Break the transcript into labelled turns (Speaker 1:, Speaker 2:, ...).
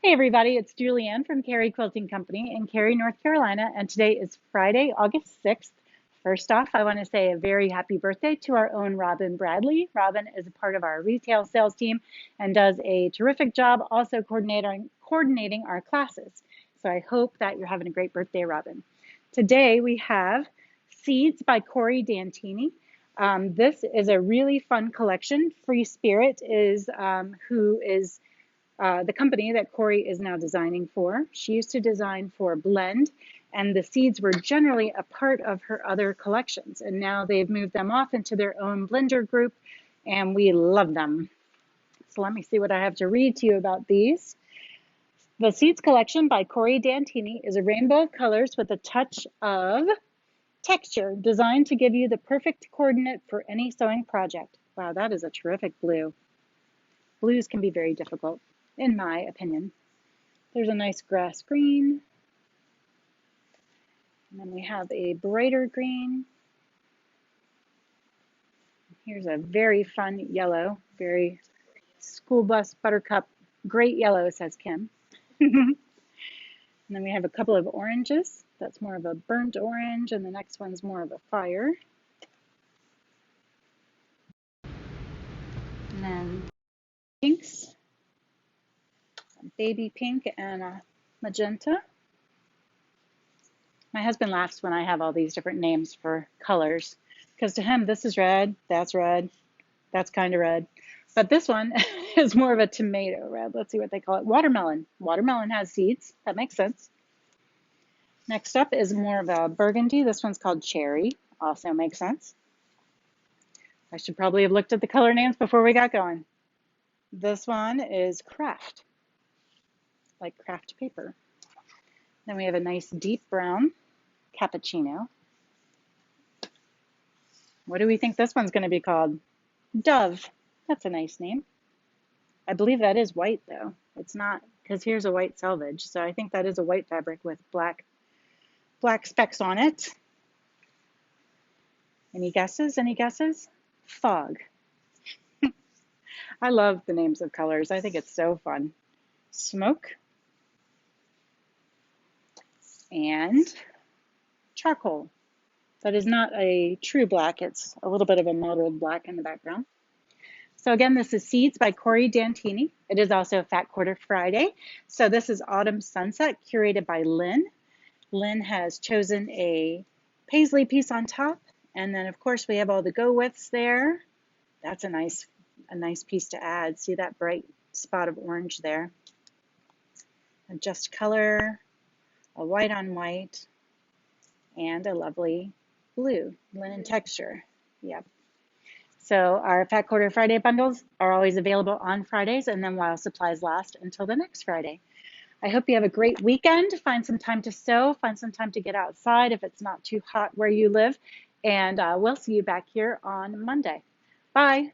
Speaker 1: Hey everybody, it's Julianne from Cary Quilting Company in Cary, North Carolina, and today is Friday, August 6th. First off, I want to say a very happy birthday to our own Robin Bradley. Robin is a part of our retail sales team and does a terrific job also coordinating our classes. So I hope that you're having a great birthday, Robin. Today we have Seeds by Cori Dantini. This is a really fun collection. Free Spirit is who is the company that Cori is now designing for. She used to design for Blend, and the seeds were generally a part of her other collections. And now they've moved them off into their own blender group, and we love them. So let me see what I have to read to you about these. The Seeds collection by Cori Dantini is a rainbow of colors with a touch of texture, designed to give you the perfect coordinate for any sewing project. Wow, that is a terrific blue. Blues can be very difficult, in my opinion. There's a nice grass green. And then we have a brighter green. Here's a very fun yellow, very school bus buttercup, great yellow, says Kim. And then we have a couple of oranges. That's more of a burnt orange, and the next one's more of a fire. And then pinks, a baby pink and a magenta. My husband laughs when I have all these different names for colors, because to him, this is red, that's kind of red. But this one is more of a tomato red. Let's see what they call it. Watermelon. Watermelon has seeds. That makes sense. Next up is more of a burgundy. This one's called cherry. Also makes sense. I should probably have looked at the color names before we got going. This one is craft, like craft paper. Then we have a nice deep brown, cappuccino. What do we think this one's going to be called? Dove. That's a nice name. I believe that is white though. It's not, because here's a white selvage. So I think that is a white fabric with black specks on it. Any guesses? Any guesses? Fog. I love the names of colors. I think it's so fun. Smoke. And charcoal. That is not a true black. It's a little bit of a mottled black in the background. So again, this is Seeds by Cori Dantini. It is also Fat Quarter Friday. So this is Autumn Sunset, curated by Lynn. Lynn has chosen a paisley piece on top. And then of course we have all the go-withs there. That's a nice piece to add. See that bright spot of orange there. Adjust color, a white on white, and a lovely blue, linen texture. Yep. So our Fat Quarter Friday bundles are always available on Fridays, and then while supplies last until the next Friday. I hope you have a great weekend. Find some time to sew, find some time to get outside if it's not too hot where you live, and we'll see you back here on Monday. Bye.